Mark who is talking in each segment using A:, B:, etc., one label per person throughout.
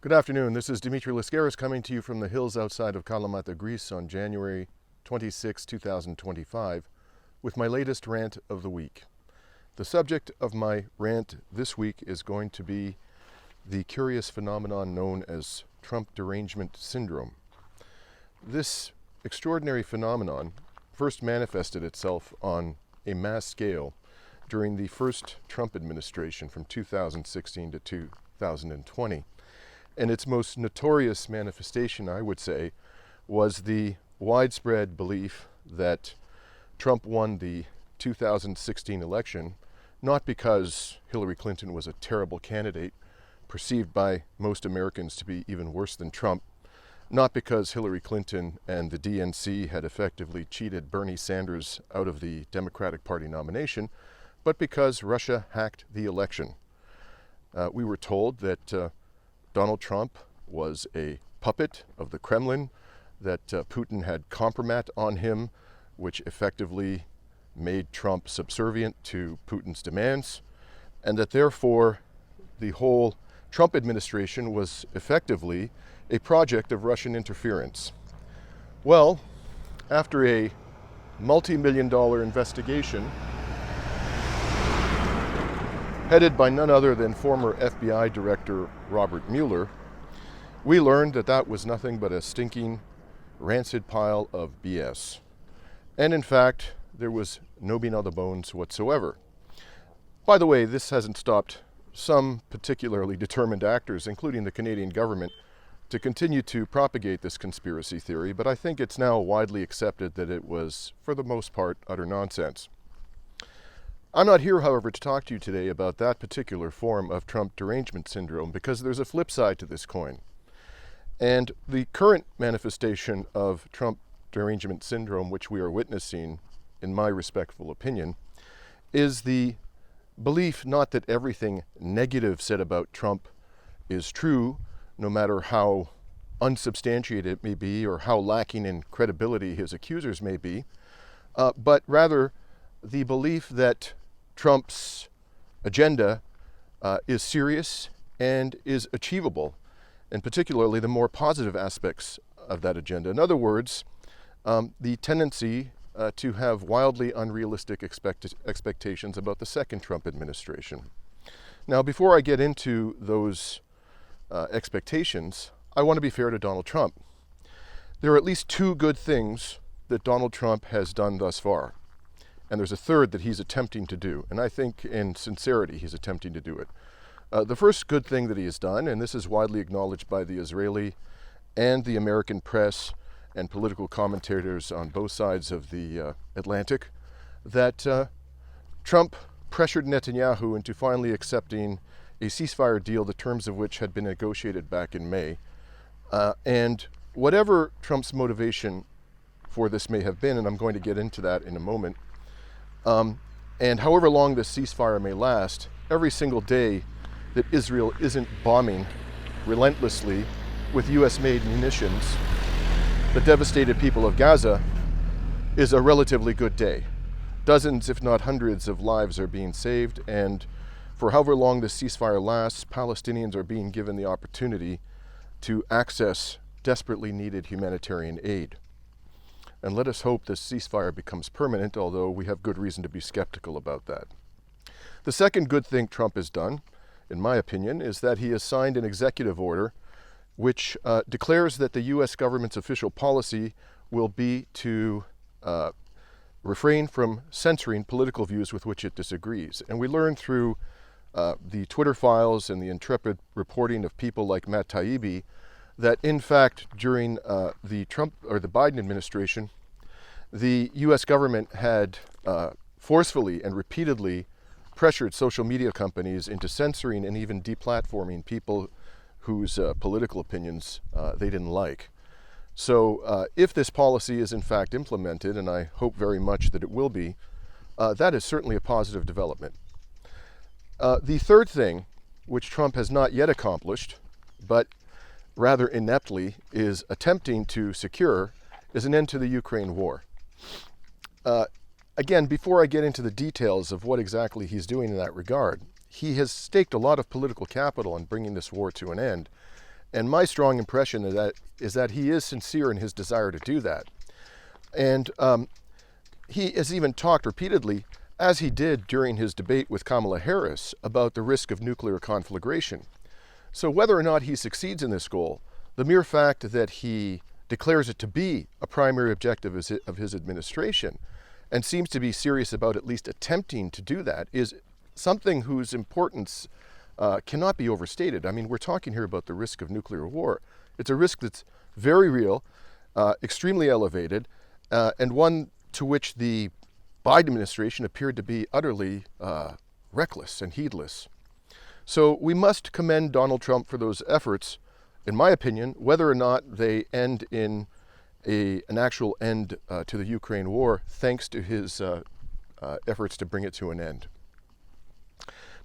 A: Good afternoon. This is Dimitri Lascaris coming to you from the hills outside of Kalamata, Greece on January 26, 2025 with my latest rant of the week. The subject of my rant this week is going to be the curious phenomenon known as Trump derangement syndrome. This extraordinary phenomenon first manifested itself on a mass scale during the first Trump administration from 2016 to 2020. And its most notorious manifestation, I would say, was the widespread belief that Trump won the 2016 election, not because Hillary Clinton was a terrible candidate, perceived by most Americans to be even worse than Trump, not because Hillary Clinton and the DNC had effectively cheated Bernie Sanders out of the Democratic Party nomination, but because Russia hacked the election. We were told that Donald Trump was a puppet of the Kremlin, that Putin had compromat on him, which effectively made Trump subservient to Putin's demands, and that therefore the whole Trump administration was effectively a project of Russian interference. Well, after a multi-million-dollar investigation headed by none other than former FBI Director Robert Mueller, we learned that that was nothing but a stinking, rancid pile of BS. And in fact, there was no meat on the bones whatsoever. By the way, this hasn't stopped some particularly determined actors, including the Canadian government, to continue to propagate this conspiracy theory, but I think it's now widely accepted that it was, for the most part, utter nonsense. I'm not here, however, to talk to you today about that particular form of Trump derangement syndrome, because there's a flip side to this coin. And the current manifestation of Trump derangement syndrome, which we are witnessing, in my respectful opinion, is the belief not that everything negative said about Trump is true, no matter how unsubstantiated it may be or how lacking in credibility his accusers may be, but rather the belief that Trump's agenda is serious and is achievable, and particularly the more positive aspects of that agenda. In other words, the tendency to have wildly unrealistic expectations about the second Trump administration. Now, before I get into those expectations, I want to be fair to Donald Trump. There are at least two good things that Donald Trump has done thus far. And there's a third that he's attempting to do. And I think in sincerity he's attempting to do it. The first good thing that he has done, and this is widely acknowledged by the Israeli and the American press and political commentators on both sides of the Atlantic, that Trump pressured Netanyahu into finally accepting a ceasefire deal, the terms of which had been negotiated back in May. And whatever Trump's motivation for this may have been, and I'm going to get into that in a moment, and however long this ceasefire may last, every single day that Israel isn't bombing relentlessly with US-made munitions the devastated people of Gaza is a relatively good day. Dozens, if not hundreds, of lives are being saved, and for however long this ceasefire lasts, Palestinians are being given the opportunity to access desperately needed humanitarian aid. And let us hope this ceasefire becomes permanent, although we have good reason to be skeptical about that. The second good thing Trump has done, in my opinion, is that he has signed an executive order which declares that the U.S. government's official policy will be to refrain from censoring political views with which it disagrees. And we learned through the Twitter files and the intrepid reporting of people like Matt Taibbi that in fact during the Trump or the Biden administration, the U.S. government had forcefully and repeatedly pressured social media companies into censoring and even deplatforming people whose political opinions they didn't like. So if this policy is in fact implemented, and I hope very much that it will be, that is certainly a positive development. The third thing, which Trump has not yet accomplished, but rather ineptly is attempting to secure, is an end to the Ukraine war. Again, before I get into the details of what exactly he's doing in that regard, he has staked a lot of political capital on bringing this war to an end. And my strong impression is that he is sincere in his desire to do that. And he has even talked repeatedly, as he did during his debate with Kamala Harris, about the risk of nuclear conflagration. So whether or not he succeeds in this goal, the mere fact that he declares it to be a primary objective of his administration and seems to be serious about at least attempting to do that is something whose importance cannot be overstated. I mean, we're talking here about the risk of nuclear war. It's a risk that's very real, extremely elevated, and one to which the Biden administration appeared to be utterly reckless and heedless. So we must commend Donald Trump for those efforts, in my opinion, whether or not they end in an actual end to the Ukraine war, thanks to his efforts to bring it to an end.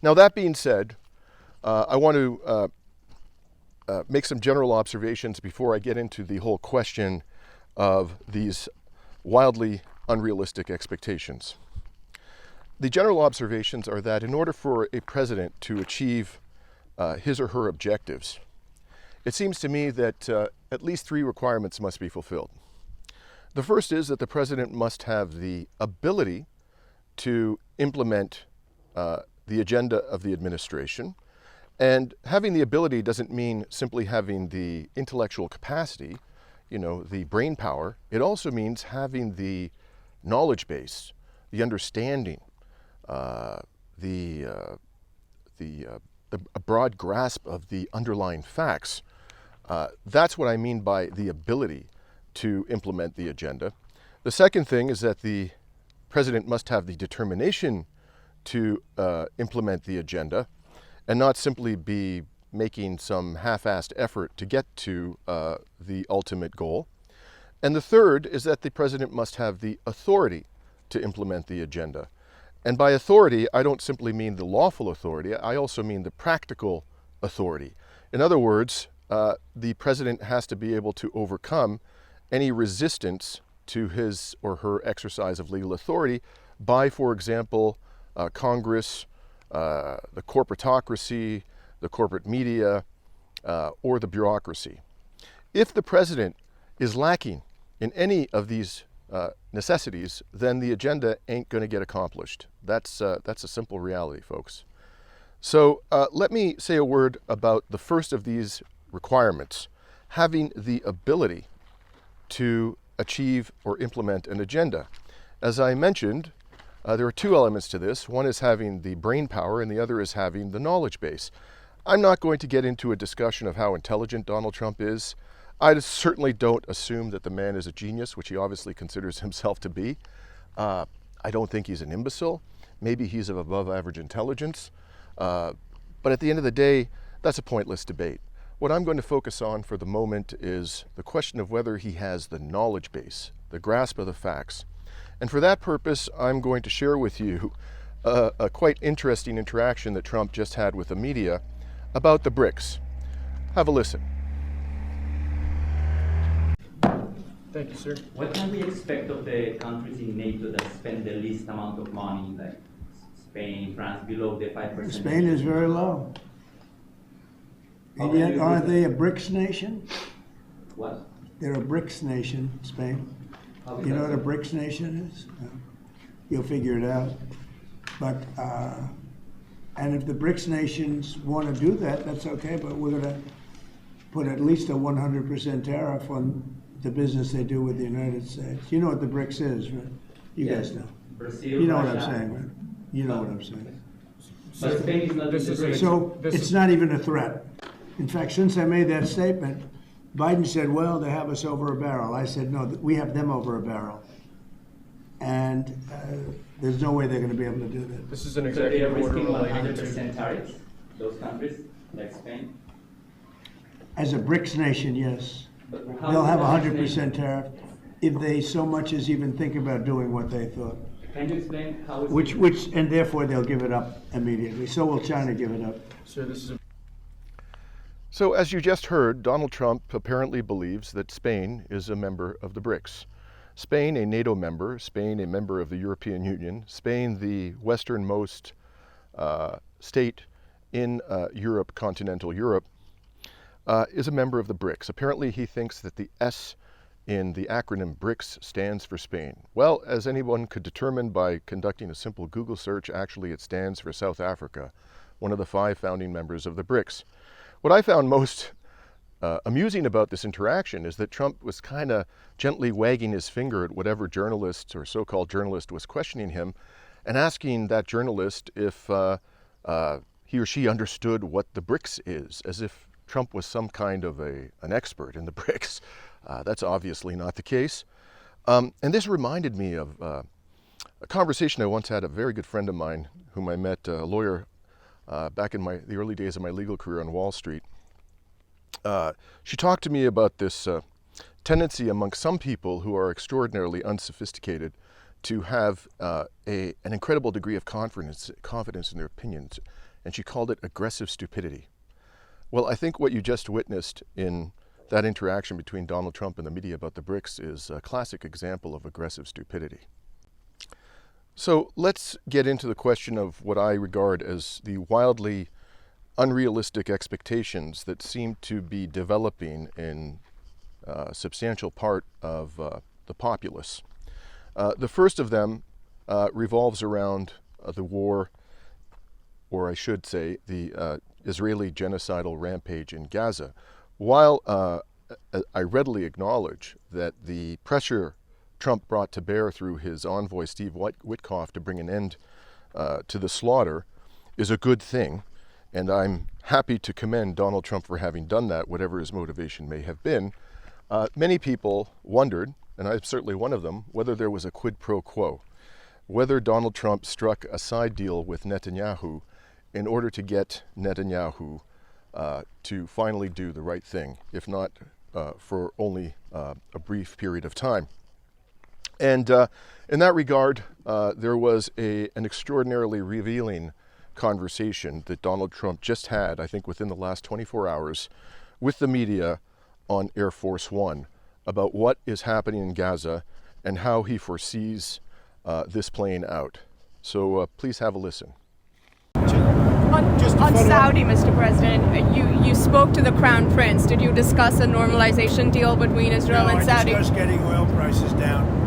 A: Now, that being said, I want to make some general observations before I get into the whole question of these wildly unrealistic expectations. The general observations are that in order for a president to achieve his or her objectives, it seems to me that at least three requirements must be fulfilled. The first is that the president must have the ability to implement the agenda of the administration. And having the ability doesn't mean simply having the intellectual capacity, the brain power. It also means having the knowledge base, the understanding, a broad grasp of the underlying facts. That's what I mean by the ability to implement the agenda. The second thing is that the president must have the determination to implement the agenda and not simply be making some half-assed effort to get to the ultimate goal. And the third is that the president must have the authority to implement the agenda. And by authority, I don't simply mean the lawful authority, I also mean the practical authority. In other words, the president has to be able to overcome any resistance to his or her exercise of legal authority by, for example, Congress, the corporatocracy, the corporate media, or the bureaucracy. If the president is lacking in any of these necessities, then the agenda ain't going to get accomplished. That's a simple reality, folks. So let me say a word about the first of these requirements, having the ability to achieve or implement an agenda. As I mentioned, there are two elements to this. One is having the brain power and the other is having the knowledge base. I'm not going to get into a discussion of how intelligent Donald Trump is. I certainly don't assume that the man is a genius, which he obviously considers himself to be. I don't think he's an imbecile. Maybe he's of above average intelligence. But at the end of the day, that's a pointless debate. What I'm going to focus on for the moment is the question of whether he has the knowledge base, the grasp of the facts. And for that purpose, I'm going to share with you a quite interesting interaction that Trump just had with the media about the BRICS. Have a listen.
B: Thank you, sir.
C: What can we expect of the countries in NATO that spend the least amount of money, like Spain, France, below the 5%?
D: Spain is very low. And yet, aren't they a BRICS nation?
C: What?
D: They're a BRICS nation, Spain. You know what a BRICS nation is? You'll figure it out. But, and if the BRICS nations want to do that, that's okay, but we're going to put at least a 100% tariff on the business they do with the United States. You know what the BRICS is, right? You guys know.
C: Brazil,
D: You know
C: Russia.
D: what I'm saying, right? You know what I'm saying.
C: But Spain is not in the BRICS.
D: So it's not even a threat. In fact, since I made that statement, Biden said, well, they have us over a barrel. I said, no, we have them over a barrel. And there's no way they're going to be able to do that.
B: This is an
C: So they are
B: executive order
C: risking
B: relating
C: 100%
B: to...
C: tariffs, those countries, like Spain?
D: As a BRICS nation, yes.
C: But how
D: They'll
C: is
D: have
C: the
D: a
C: nation-
D: 100% tariff if they so much as even think about doing what they thought.
C: Can you explain how is
D: Which, and therefore they'll give it up immediately. So will China give it up.
B: Sir, this is a...
A: So as you just heard, Donald Trump apparently believes that Spain is a member of the BRICS. Spain, a NATO member, Spain, a member of the European Union, Spain, the westernmost state in Europe, continental Europe, is a member of the BRICS. Apparently he thinks that the S in the acronym BRICS stands for Spain. Well, as anyone could determine by conducting a simple Google search, actually it stands for South Africa, one of the 5 founding members of the BRICS. What I found most amusing about this interaction is that Trump was kind of gently wagging his finger at whatever journalist or so-called journalist was questioning him and asking that journalist if he or she understood what the BRICS is, as if Trump was some kind of an expert in the BRICS. That's obviously not the case. And this reminded me of a conversation I once had a very good friend of mine whom I met, a lawyer, back in the early days of my legal career on Wall Street. She talked to me about this tendency among some people who are extraordinarily unsophisticated to have an incredible degree of confidence in their opinions, and she called it aggressive stupidity. Well, I think what you just witnessed in that interaction between Donald Trump and the media about the BRICS is a classic example of aggressive stupidity. So let's get into the question of what I regard as the wildly unrealistic expectations that seem to be developing in a substantial part of the populace. The first of them revolves around the war, or I should say, the Israeli genocidal rampage in Gaza. While I readily acknowledge that the pressure Trump brought to bear through his envoy Steve Witkoff to bring an end to the slaughter is a good thing, and I'm happy to commend Donald Trump for having done that, whatever his motivation may have been, many people wondered, and I'm certainly one of them, whether there was a quid pro quo, whether Donald Trump struck a side deal with Netanyahu in order to get Netanyahu to finally do the right thing, if not for only a brief period of time. And in that regard, there was an extraordinarily revealing conversation that Donald Trump just had, I think within the last 24 hours, with the media on Air Force One about what is happening in Gaza and how he foresees this playing out. So please have a listen.
E: On Saudi, Mr. President, you spoke to the Crown Prince. Did you discuss a normalization deal between Israel and Saudi?
D: I discussed getting oil prices down.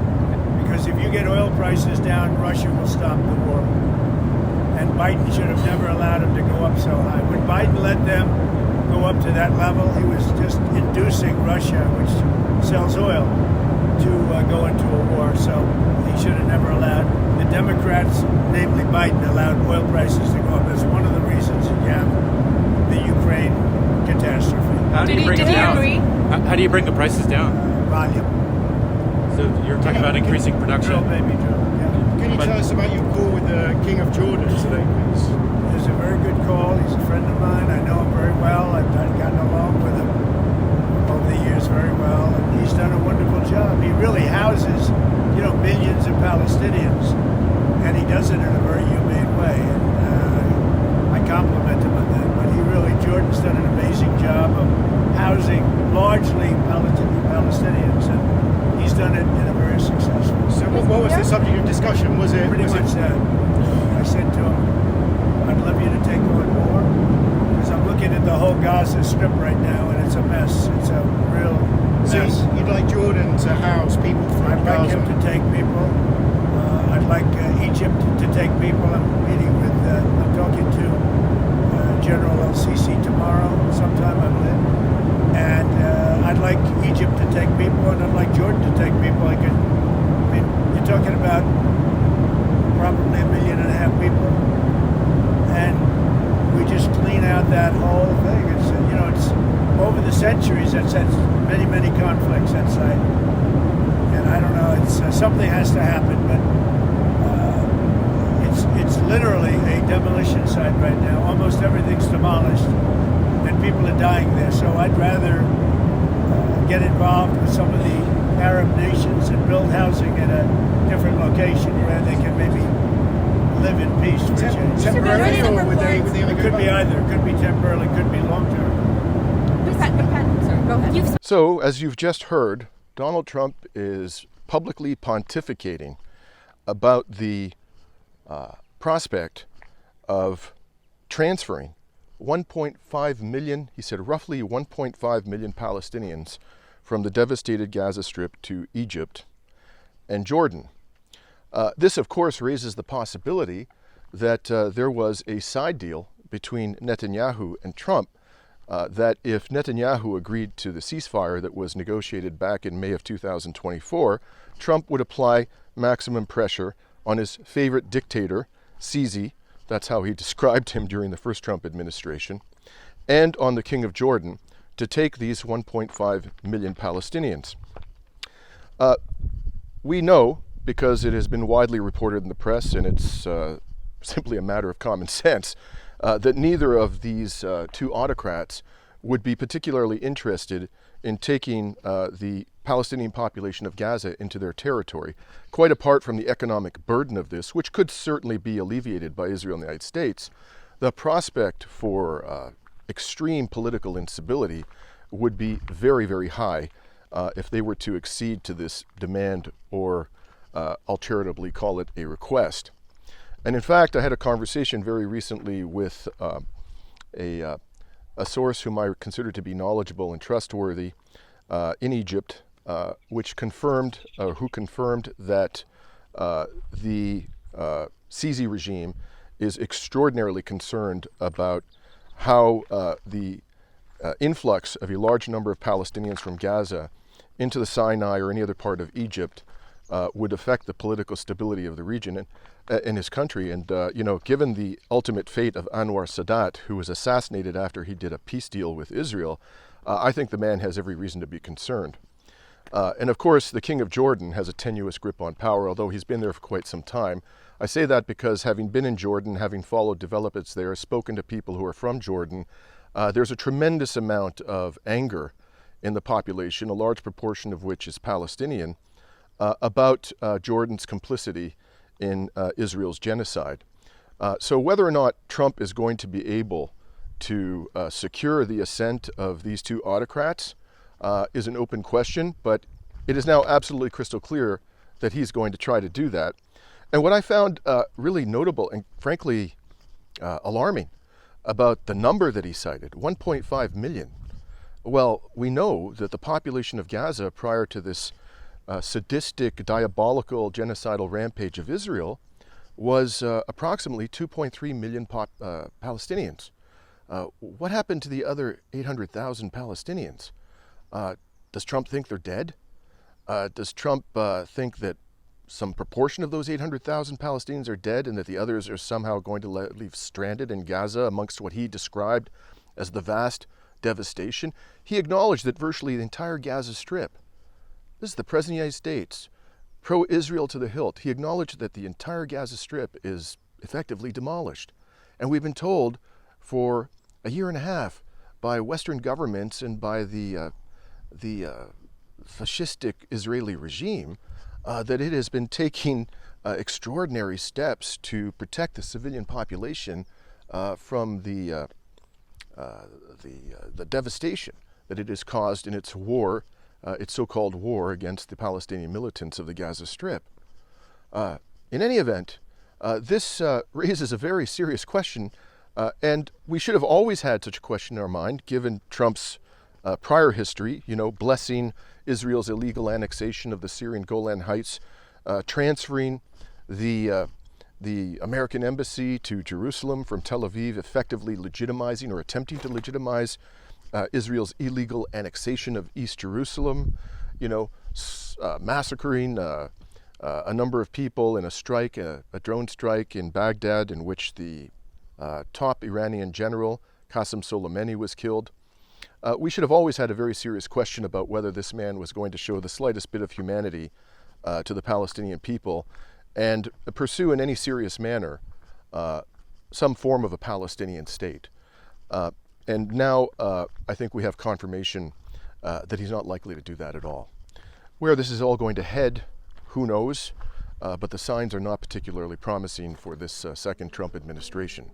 D: Because if you get oil prices down, Russia will stop the war. And Biden should have never allowed him to go up so high. When Biden let them go up to that level, he was just inducing Russia, which sells oil, to go into a war. So he should have never allowed. The Democrats, namely Biden, allowed oil prices to go up. That's one of the reasons that you have the Ukraine catastrophe.
E: How do you bring it down?
F: How do you bring the prices down?
D: Volume.
F: So you're talking about increasing production.
D: Drill, baby, drill. Yeah.
B: Can you tell us about your call with the King of Jordan today, please?
D: It was a very good call. He's a friend of mine. I know him very well. I've gotten along with him over the years very well, and he's done a wonderful job. He really houses, millions of Palestinians, and he does it in a very humane way. And I compliment him on that. But Jordan's done an amazing job of housing largely Palestinians, and he's done it in a very successful way.
B: So what was the subject of discussion? Was it
D: Pretty much that. I said to him, I'd love you to take on more, because I'm looking at the whole Gaza Strip right now, and it's a mess. It's a real mess.
B: So you'd like Jordan to house people from
D: I'd
B: Gaza?
D: like him to take people. I'd like Egypt to take people. I'm talking to General El-Sisi tomorrow, sometime I believe. And I'd like Egypt to take people, and I'd like Jordan to take people. You're talking about probably 1.5 million people, and we just clean out that whole thing. It's over the centuries that's had many conflicts that site, and I don't know. It's something has to happen, but it's literally a demolition site right now. Almost everything's demolished, and people are dying there. So I'd rather get involved with some of the Arab nations and build housing at a different location where they can maybe live in peace for a change.
B: Temporarily, or would they
D: It could be either. It could be temporarily. It could be long term.
E: Go ahead.
A: So, as you've just heard, Donald Trump is publicly pontificating about the prospect of transferring 1.5 million, he said roughly 1.5 million Palestinians from the devastated Gaza Strip to Egypt and Jordan. This, of course, raises the possibility that there was a side deal between Netanyahu and Trump, that if Netanyahu agreed to the ceasefire that was negotiated back in May of 2024, Trump would apply maximum pressure on his favorite dictator, Sisi, that's how he described him during the first Trump administration, and on the King of Jordan to take these 1.5 million Palestinians. We know, because it has been widely reported in the press, and it's simply a matter of common sense, that neither of these two autocrats would be particularly interested in taking the Palestinian population of Gaza into their territory, quite apart from the economic burden of this, which could certainly be alleviated by Israel and the United States. The prospect for extreme political instability would be very, very high if they were to accede to this demand, or alternatively call it a request. And in fact, I had a conversation very recently with a source whom I consider to be knowledgeable and trustworthy in Egypt, who confirmed that the Sisi regime is extraordinarily concerned about how the influx of a large number of Palestinians from Gaza into the Sinai or any other part of Egypt would affect the political stability of the region and in his country. And, given the ultimate fate of Anwar Sadat, who was assassinated after he did a peace deal with Israel, I think the man has every reason to be concerned. And of course, the King of Jordan has a tenuous grip on power, although he's been there for quite some time. I say that because, having been in Jordan, having followed developments there, spoken to people who are from Jordan, there's a tremendous amount of anger in the population, a large proportion of which is Palestinian, about Jordan's complicity in Israel's genocide. So whether or not Trump is going to be able to secure the assent of these two autocrats is an open question, but it is now absolutely crystal clear that he's going to try to do that. And what I found really notable and frankly alarming about the number that he cited, 1.5 million. Well, we know that the population of Gaza prior to this sadistic, diabolical, genocidal rampage of Israel was approximately 2.3 million Palestinians. What happened to the other 800,000 Palestinians? Does Trump think they're dead? Does Trump think that some proportion of those 800,000 Palestinians are dead and that the others are somehow going to leave stranded in Gaza amongst what he described as the vast devastation? He acknowledged that virtually the entire Gaza Strip, this is the President of the United States, pro-Israel to the hilt, he acknowledged that the entire Gaza Strip is effectively demolished. And we've been told for a year and a half by Western governments and by the fascistic Israeli regime that it has been taking extraordinary steps to protect the civilian population from the devastation that it has caused in its war, its so-called war against the Palestinian militants of the Gaza Strip. In any event, this raises a very serious question, and we should have always had such a question in our mind, given Trump's prior history, blessing Israel's illegal annexation of the Syrian Golan Heights, transferring the American embassy to Jerusalem from Tel Aviv, effectively legitimizing or attempting to legitimize Israel's illegal annexation of East Jerusalem, massacring a number of people in a strike, a drone strike in Baghdad, in which the top Iranian general, Qasem Soleimani, was killed. We should have always had a very serious question about whether this man was going to show the slightest bit of humanity to the Palestinian people and pursue in any serious manner some form of a Palestinian state. And now I think we have confirmation that he's not likely to do that at all. Where this is all going to head, who knows? But the signs are not particularly promising for this second Trump administration.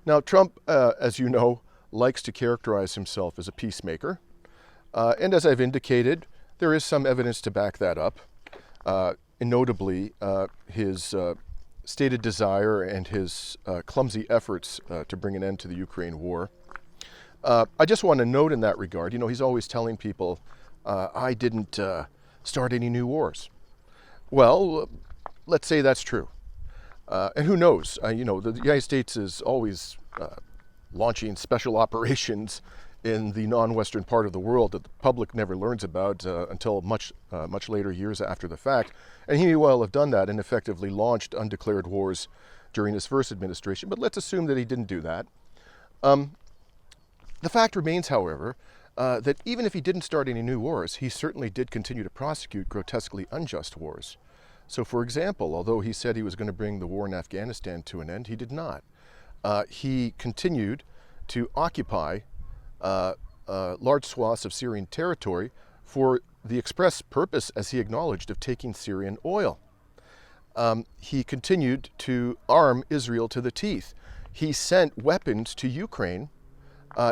A: Now, Trump, as you know, likes to characterize himself as a peacemaker. And as I've indicated, there is some evidence to back that up. And notably, his stated desire and his clumsy efforts to bring an end to the Ukraine war. I just want to note in that regard, he's always telling people, I didn't start any new wars. Well, let's say that's true. And who knows? The United States is always launching special operations in the non-Western part of the world that the public never learns about until much later, years after the fact. And he may well have done that and effectively launched undeclared wars during his first administration. But let's assume that he didn't do that. The fact remains, however, that even if he didn't start any new wars, he certainly did continue to prosecute grotesquely unjust wars. So, for example, although he said he was going to bring the war in Afghanistan to an end, he did not. He continued to occupy large swaths of Syrian territory for the express purpose, as he acknowledged, of taking Syrian oil. He continued to arm Israel to the teeth. He sent weapons to Ukraine,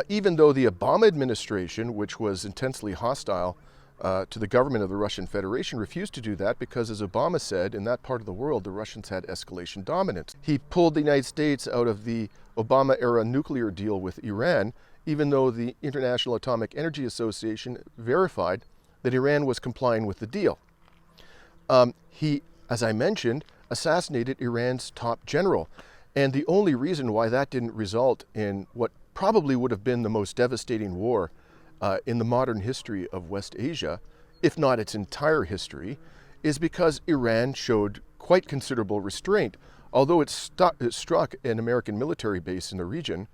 A: even though the Obama administration, which was intensely hostile to the government of the Russian Federation, refused to do that because, as Obama said, in that part of the world, the Russians had escalation dominance. He pulled the United States out of the Obama-era nuclear deal with Iran, even though the International Atomic Energy Association verified that Iran was complying with the deal. He, as I mentioned, assassinated Iran's top general. And the only reason why that didn't result in what probably would have been the most devastating war in the modern history of West Asia, if not its entire history, is because Iran showed quite considerable restraint. Although it struck an American military base in the region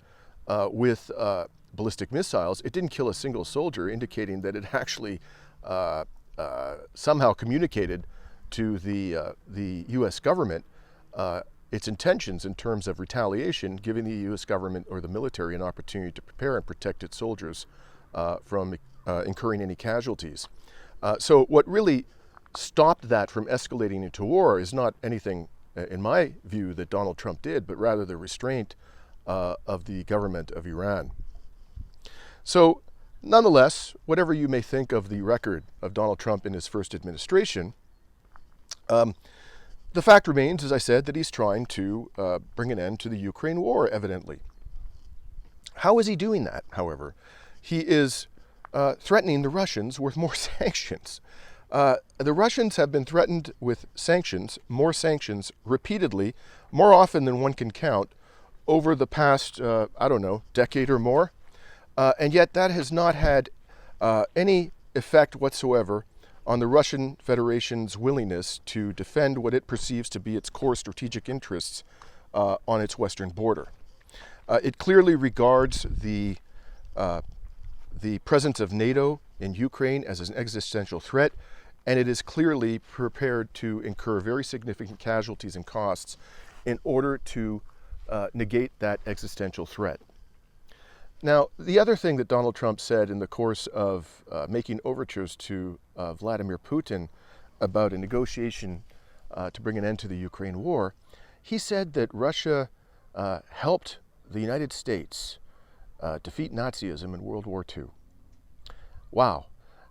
A: with ballistic missiles, it didn't kill a single soldier, indicating that it actually somehow communicated to the U.S. government its intentions in terms of retaliation, giving the U.S. government or the military an opportunity to prepare and protect its soldiers from incurring any casualties. So what really stopped that from escalating into war is not anything, in my view, that Donald Trump did, but rather the restraint of the government of Iran. So nonetheless, whatever you may think of the record of Donald Trump in his first administration, the fact remains, as I said, that he's trying to bring an end to the Ukraine war, evidently. How is he doing that, however? He is threatening the Russians with more sanctions. The Russians have been threatened with more sanctions, repeatedly, more often than one can count, over the past, decade or more. And yet that has not had any effect whatsoever on the Russian Federation's willingness to defend what it perceives to be its core strategic interests on its western border. It clearly regards the presence of NATO in Ukraine as an existential threat, and it is clearly prepared to incur very significant casualties and costs in order to negate that existential threat. Now, the other thing that Donald Trump said in the course of making overtures to Vladimir Putin about a negotiation to bring an end to the Ukraine war, he said that Russia helped the United States defeat Nazism in World War II. Wow.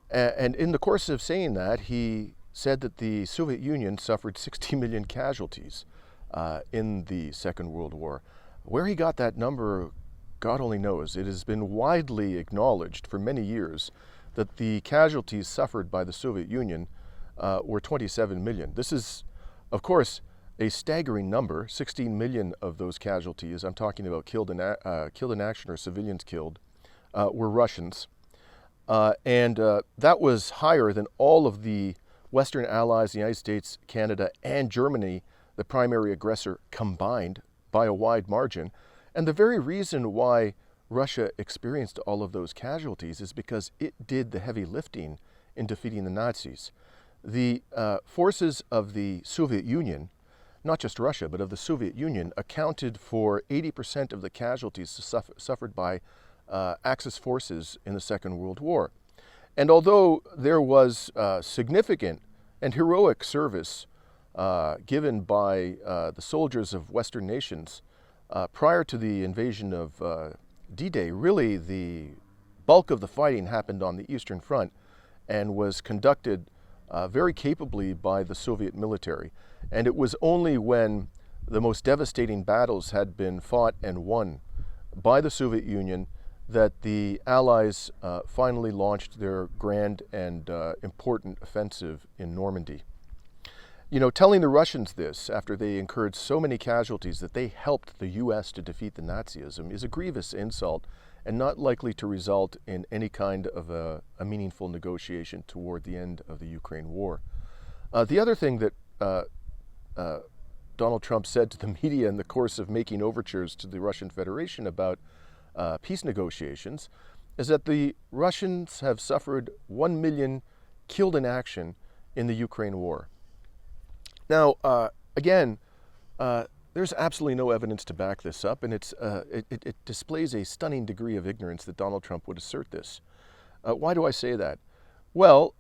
A: And in the course of saying that, he said that the Soviet Union suffered 60 million casualties in the Second World War. Where he got that number, God only knows. It has been widely acknowledged for many years that the casualties suffered by the Soviet Union were 27 million. This is, of course, a staggering number. 16 million of those casualties, I'm talking about killed in action or civilians killed, were Russians. And that was higher than all of the Western allies, the United States, Canada, and Germany, the primary aggressor, combined by a wide margin. And the very reason why Russia experienced all of those casualties is because it did the heavy lifting in defeating the Nazis. The forces of the Soviet Union, not just Russia, but of the Soviet Union, accounted for 80% of the casualties suffered by Axis forces in the Second World War. And although there was significant and heroic service given by the soldiers of Western nations prior to the invasion of D-Day, really the bulk of the fighting happened on the Eastern Front and was conducted very capably by the Soviet military. And it was only when the most devastating battles had been fought and won by the Soviet Union, that the Allies finally launched their grand and important offensive in Normandy. You know, telling the Russians this after they incurred so many casualties that they helped the U.S. to defeat the Nazism is a grievous insult and not likely to result in any kind of a meaningful negotiation toward the end of the Ukraine war. The other thing that Donald Trump said to the media in the course of making overtures to the Russian Federation about peace negotiations is that the Russians have suffered 1 million killed in action in the Ukraine war. Now, again, there's absolutely no evidence to back this up, and it displays a stunning degree of ignorance that Donald Trump would assert this. Why do I say that? Well,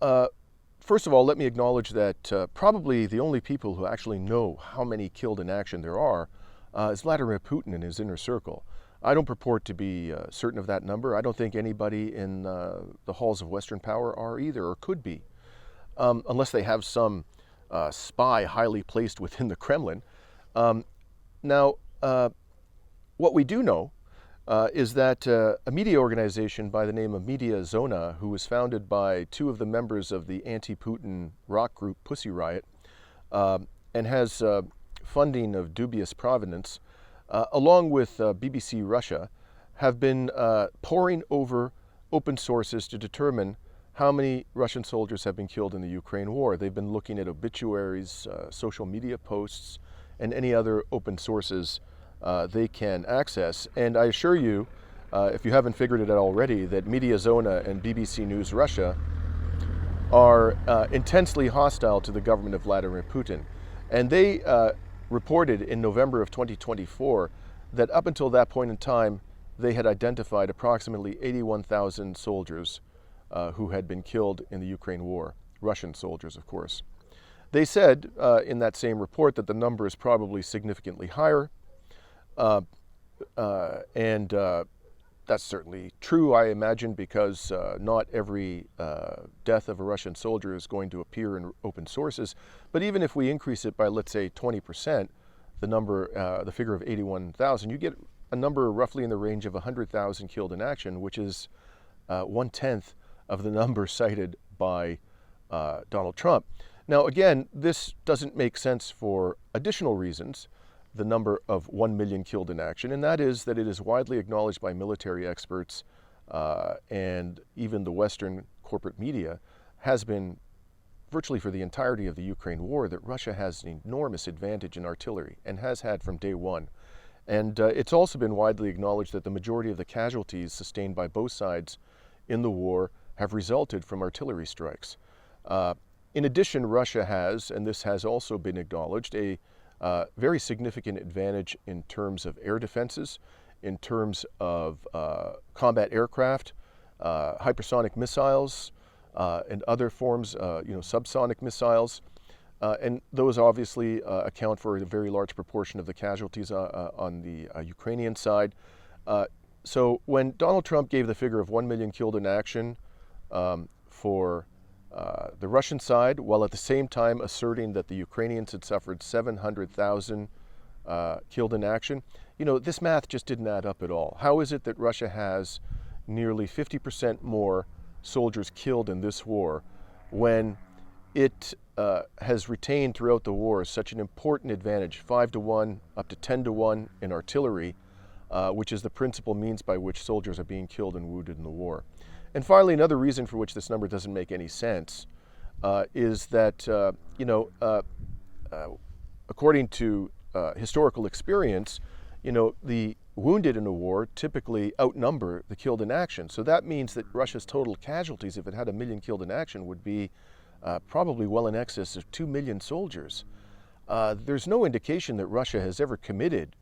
A: first of all, let me acknowledge that probably the only people who actually know how many killed in action there are is Vladimir Putin and his inner circle. I don't purport to be certain of that number. I don't think anybody in the halls of Western power are either, or could be, unless they have some spy highly placed within the Kremlin. Now, what we do know is that a media organization by the name of Media Zona, who was founded by two of the members of the anti-Putin rock group Pussy Riot, and has funding of dubious provenance, along with BBC Russia, have been poring over open sources to determine how many Russian soldiers have been killed in the Ukraine war. They've been looking at obituaries, social media posts, and any other open sources they can access. And I assure you, if you haven't figured it out already, that Media Zona and BBC News Russia are intensely hostile to the government of Vladimir Putin. And they reported in November of 2024 that up until that point in time, they had identified approximately 81,000 soldiers who had been killed in the Ukraine war, Russian soldiers, of course. They said in that same report that the number is probably significantly higher, and that's certainly true, I imagine, because not every death of a Russian soldier is going to appear in open sources. But even if we increase it by, let's say, 20%, the figure of 81,000, you get a number roughly in the range of 100,000 killed in action, which is 1/10 of the number cited by Donald Trump. Now, again, this doesn't make sense for additional reasons, the number of 1 million killed in action, and that is that it is widely acknowledged by military experts and even the Western corporate media has been virtually for the entirety of the Ukraine war that Russia has an enormous advantage in artillery and has had from day one. And it's also been widely acknowledged that the majority of the casualties sustained by both sides in the war have resulted from artillery strikes. In addition, Russia has, and this has also been acknowledged, a very significant advantage in terms of air defenses, in terms of combat aircraft, hypersonic missiles, and other forms, subsonic missiles. And those obviously account for a very large proportion of the casualties on the Ukrainian side. So when Donald Trump gave the figure of 1 million killed in action for the Russian side, while at the same time asserting that the Ukrainians had suffered 700,000 killed in action, this math just didn't add up at all. How is it that Russia has nearly 50% more soldiers killed in this war when it has retained throughout the war such an important advantage, 5-1, up to 10-1 in artillery, which is the principal means by which soldiers are being killed and wounded in the war? And finally, another reason for which this number doesn't make any sense is that, according to historical experience, the wounded in a war typically outnumber the killed in action. So that means that Russia's total casualties, if it had 1 million killed in action, would be probably well in excess of 2 million soldiers. There's no indication that Russia has ever committed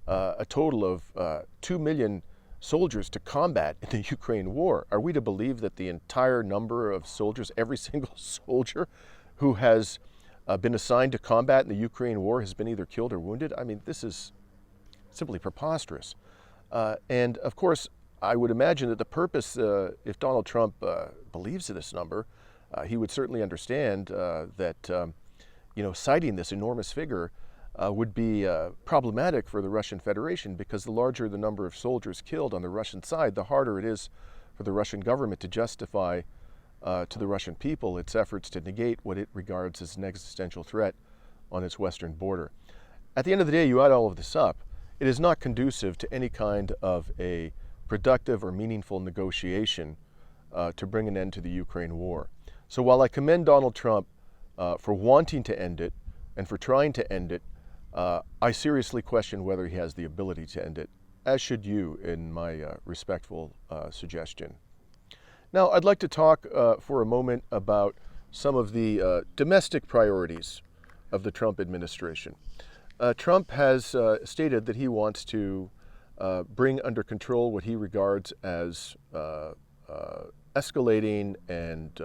A: a total of 2 million soldiers to combat in the Ukraine war. Are we to believe that the entire number of soldiers, every single soldier who has been assigned to combat in the Ukraine war has been either killed or wounded? I mean, this is simply preposterous. And of course, I would imagine that the purpose, if Donald Trump believes in this number, he would certainly understand that, citing this enormous figure would be problematic for the Russian Federation, because the larger the number of soldiers killed on the Russian side, the harder it is for the Russian government to justify to the Russian people its efforts to negate what it regards as an existential threat on its western border. At the end of the day, you add all of this up, it is not conducive to any kind of a productive or meaningful negotiation to bring an end to the Ukraine war. So while I commend Donald Trump for wanting to end it and for trying to end it, I seriously question whether he has the ability to end it, as should you, in my respectful suggestion. Now, I'd like to talk for a moment about some of the domestic priorities of the Trump administration. Trump has stated that he wants to bring under control what he regards as escalating and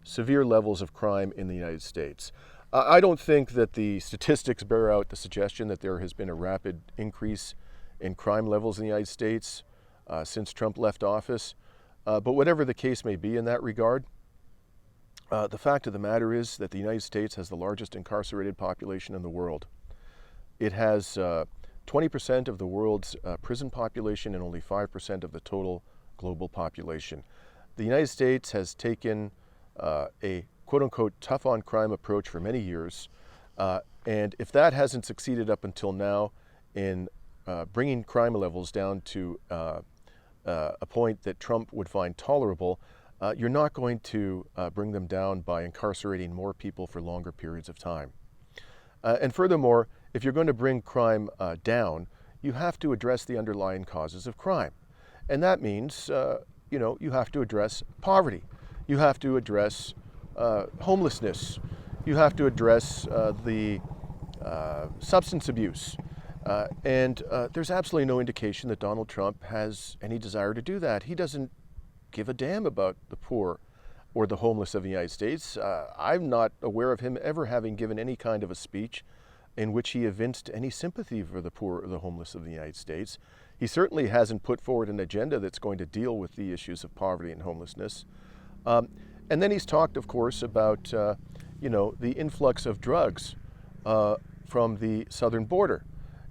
A: severe levels of crime in the United States. I don't think that the statistics bear out the suggestion that there has been a rapid increase in crime levels in the United States since Trump left office. But whatever the case may be in that regard, the fact of the matter is that the United States has the largest incarcerated population in the world. It has 20% of the world's prison population and only 5% of the total global population. The United States has taken a quote-unquote tough-on-crime approach for many years, and if that hasn't succeeded up until now in bringing crime levels down to a point that Trump would find tolerable, you're not going to bring them down by incarcerating more people for longer periods of time. And furthermore, if you're going to bring crime down, you have to address the underlying causes of crime. And that means, you have to address poverty. You have to address homelessness. You have to address the substance abuse. And there's absolutely no indication that Donald Trump has any desire to do that. He doesn't give a damn about the poor or the homeless of the United States. I'm not aware of him ever having given any kind of a speech in which he evinced any sympathy for the poor or the homeless of the United States. He certainly hasn't put forward an agenda that's going to deal with the issues of poverty and homelessness. And then he's talked, of course, about the influx of drugs from the southern border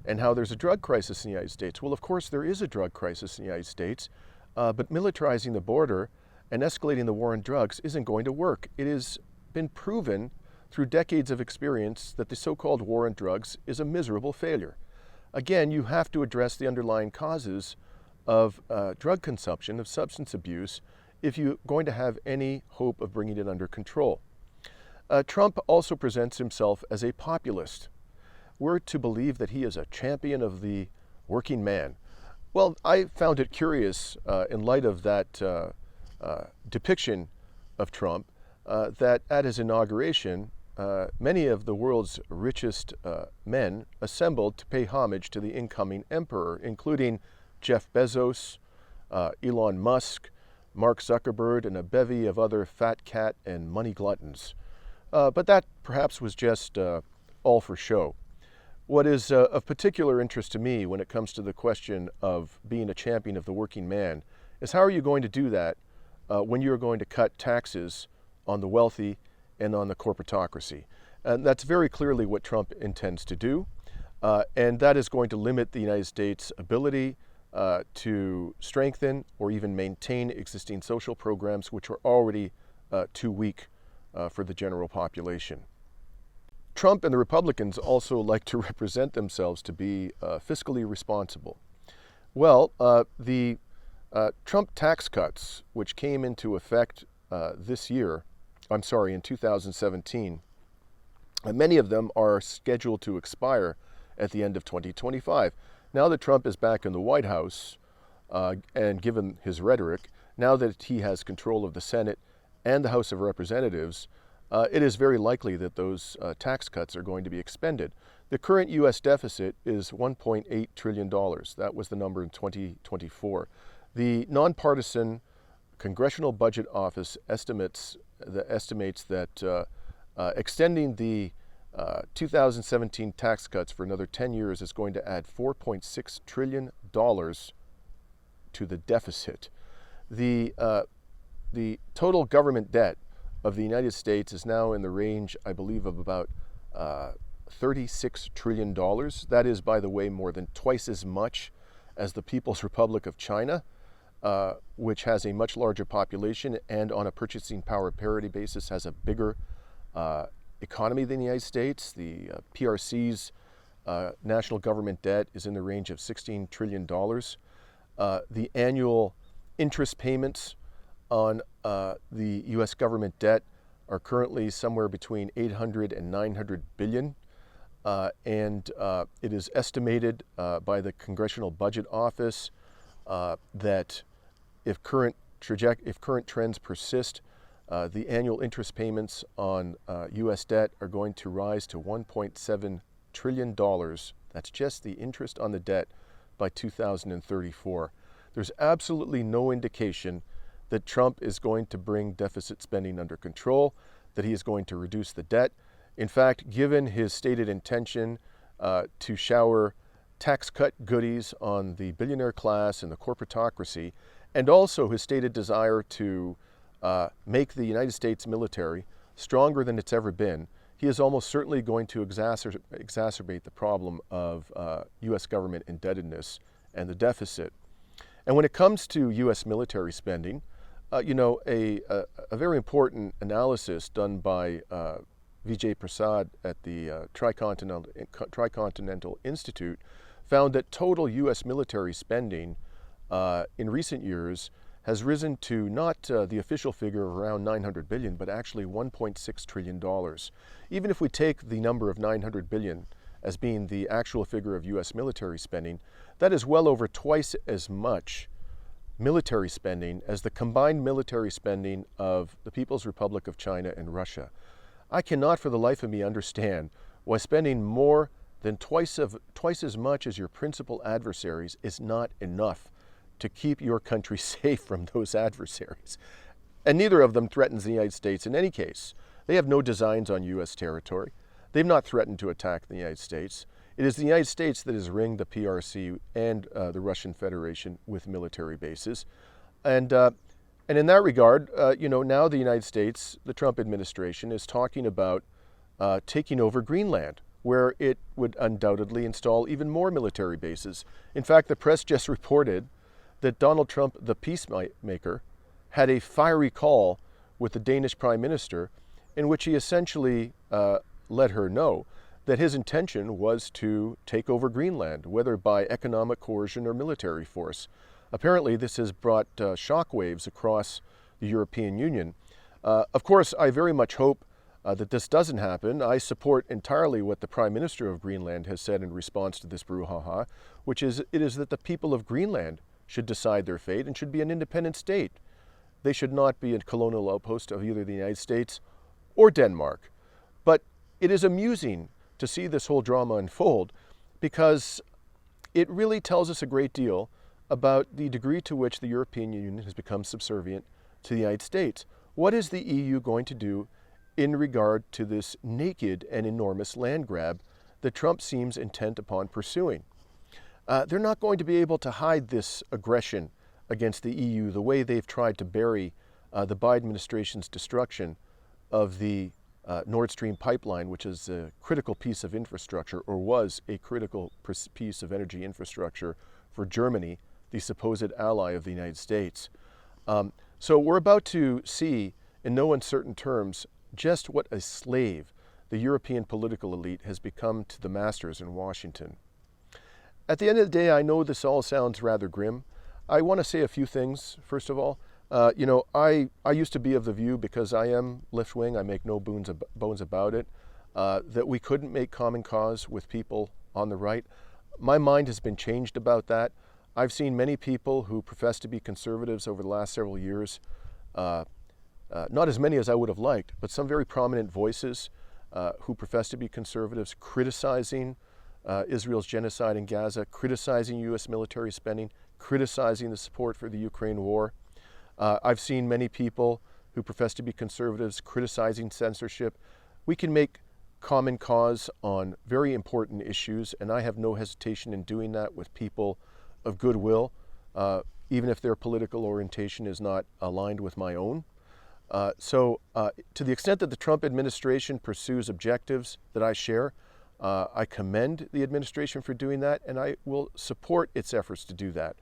A: and how there's a drug crisis in the United States. Well, of course, there is a drug crisis in the United States, but militarizing the border and escalating the war on drugs isn't going to work. It has been proven through decades of experience that the so-called war on drugs is a miserable failure. Again, you have to address the underlying causes of drug consumption, of substance abuse, if you're going to have any hope of bringing it under control. Trump also presents himself as a populist. We're to believe that he is a champion of the working man. Well, I found it curious in light of that depiction of Trump that at his inauguration, many of the world's richest men assembled to pay homage to the incoming emperor, including Jeff Bezos, Elon Musk, Mark Zuckerberg, and a bevy of other fat cat and money gluttons. But that perhaps was just all for show. What is of particular interest to me when it comes to the question of being a champion of the working man is how are you going to do that when you're going to cut taxes on the wealthy and on the corporatocracy? And that's very clearly what Trump intends to do. And that is going to limit the United States' ability to strengthen or even maintain existing social programs which are already too weak for the general population. Trump and the Republicans also like to represent themselves to be fiscally responsible. Well, the Trump tax cuts, which came into effect in 2017, many of them are scheduled to expire at the end of 2025. Now that Trump is back in the White House, and given his rhetoric, now that he has control of the Senate and the House of Representatives, it is very likely that those tax cuts are going to be expended. The current U.S. deficit is $1.8 trillion. That was the number in 2024. The nonpartisan Congressional Budget Office estimates that extending the 2017 tax cuts for another 10 years is going to add $4.6 trillion to the deficit. The total government debt of the United States is now in the range, I believe, of about $36 trillion. That is, by the way, more than twice as much as the People's Republic of China, which has a much larger population and on a purchasing power parity basis has a bigger economy than the United States. The PRC's national government debt is in the range of $16 trillion. The annual interest payments on the U.S. government debt are currently somewhere between 800 and 900 billion. And it is estimated by the Congressional Budget Office that if current trends persist, the annual interest payments on U.S. debt are going to rise to $1.7 trillion. That's just the interest on the debt by 2034. There's absolutely no indication that Trump is going to bring deficit spending under control, that he is going to reduce the debt. In fact, given his stated intention to shower tax cut goodies on the billionaire class and the corporatocracy, and also his stated desire to make the United States military stronger than it's ever been, he is almost certainly going to exacerbate the problem of U.S. government indebtedness and the deficit. And when it comes to U.S. military spending, a very important analysis done by Vijay Prasad at the Tricontinental Institute found that total U.S. military spending in recent years has risen to not the official figure of around $900 billion, but actually $1.6 trillion. Even if we take the number of $900 billion as being the actual figure of U.S. military spending, that is well over twice as much military spending as the combined military spending of the People's Republic of China and Russia. I cannot for the life of me understand why spending more than twice as much as your principal adversaries is not enough to keep your country safe from those adversaries. And neither of them threatens the United States in any case. They have no designs on U.S. territory. They've not threatened to attack the United States. It is the United States that has ringed the PRC and the Russian Federation with military bases. And in that regard, now the United States, the Trump administration, is talking about taking over Greenland, where it would undoubtedly install even more military bases. In fact, the press just reported that Donald Trump, the Peacemaker, had a fiery call with the Danish Prime Minister in which he essentially let her know that his intention was to take over Greenland, whether by economic coercion or military force. Apparently, this has brought shockwaves across the European Union. Of course, I very much hope that this doesn't happen. I support entirely what the Prime Minister of Greenland has said in response to this brouhaha, which is it is that the people of Greenland should decide their fate and should be an independent state. They should not be a colonial outpost of either the United States or Denmark. But it is amusing to see this whole drama unfold because it really tells us a great deal about the degree to which the European Union has become subservient to the United States. What is the EU going to do in regard to this naked and enormous land grab that Trump seems intent upon pursuing? They're not going to be able to hide this aggression against the EU the way they've tried to bury the Biden administration's destruction of the Nord Stream pipeline, which is a critical piece of infrastructure, or was a critical piece of energy infrastructure for Germany, the supposed ally of the United States. So we're about to see, in no uncertain terms, just what a slave the European political elite has become to the masters in Washington. At the end of the day, I know this all sounds rather grim. I want to say a few things, first of all. I used to be of the view, because I am left-wing, I make no bones about it, that we couldn't make common cause with people on the right. My mind has been changed about that. I've seen many people who profess to be conservatives over the last several years, not as many as I would have liked, but some very prominent voices who profess to be conservatives criticizing Israel's genocide in Gaza, criticizing U.S. military spending, criticizing the support for the Ukraine war. I've seen many people who profess to be conservatives criticizing censorship. We can make common cause on very important issues, and I have no hesitation in doing that with people of goodwill, even if their political orientation is not aligned with my own. To the extent that the Trump administration pursues objectives that I share, I commend the administration for doing that, and I will support its efforts to do that.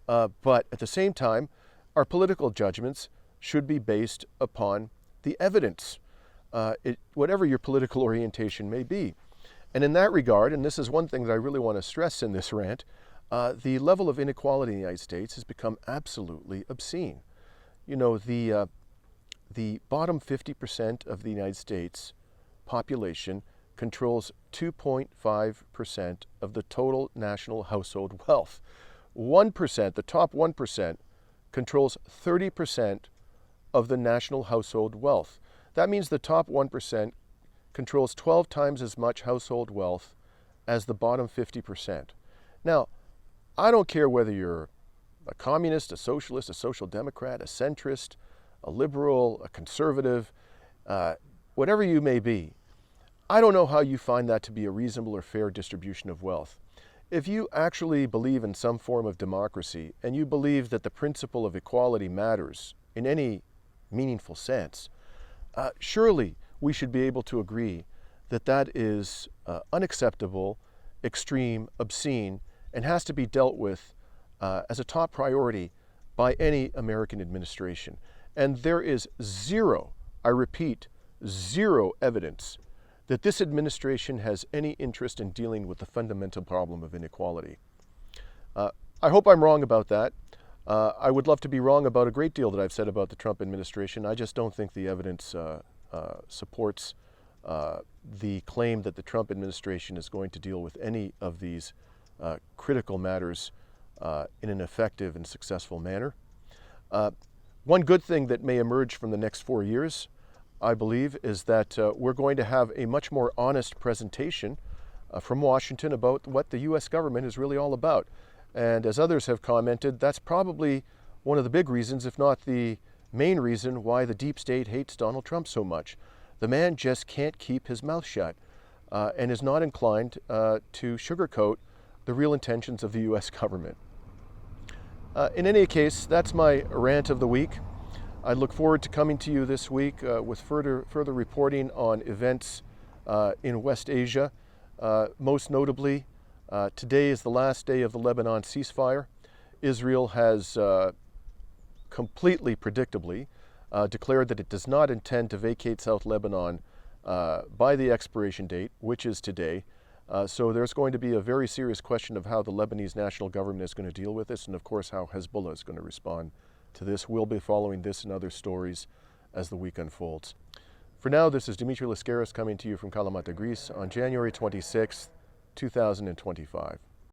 A: But at the same time, our political judgments should be based upon the evidence, whatever your political orientation may be. And in that regard, and this is one thing that I really want to stress in this rant, the level of inequality in the United States has become absolutely obscene. You know, the bottom 50% of the United States population controls 2.5% of the total national household wealth. 1%, the top 1%, controls 30% of the national household wealth. That means the top 1% controls 12 times as much household wealth as the bottom 50%. Now, I don't care whether you're a communist, a socialist, a social democrat, a centrist, a liberal, a conservative, whatever you may be. I don't know how you find that to be a reasonable or fair distribution of wealth. If you actually believe in some form of democracy and you believe that the principle of equality matters in any meaningful sense, surely we should be able to agree that that is unacceptable, extreme, obscene, and has to be dealt with as a top priority by any American administration. And there is zero, I repeat, zero evidence that this administration has any interest in dealing with the fundamental problem of inequality. I hope I'm wrong about that. I would love to be wrong about a great deal that I've said about the Trump administration. I just don't think the evidence supports the claim that the Trump administration is going to deal with any of these critical matters in an effective and successful manner. One good thing that may emerge from the next 4 years, I believe, is that we're going to have a much more honest presentation from Washington about what the U.S. government is really all about. And as others have commented, that's probably one of the big reasons, if not the main reason, why the deep state hates Donald Trump so much. The man just can't keep his mouth shut and is not inclined to sugarcoat the real intentions of the U.S. government. In any case, that's my rant of the week. I look forward to coming to you this week with further reporting on events in West Asia. Most notably, today is the last day of the Lebanon ceasefire. Israel has completely predictably declared that it does not intend to vacate South Lebanon by the expiration date, which is today. So there's going to be a very serious question of how the Lebanese national government is going to deal with this, and of course how Hezbollah is going to respond to this. We'll be following this and other stories as the week unfolds. For now, this is Dimitri Lascaris coming to you from Kalamata, Greece on January 26th, 2025.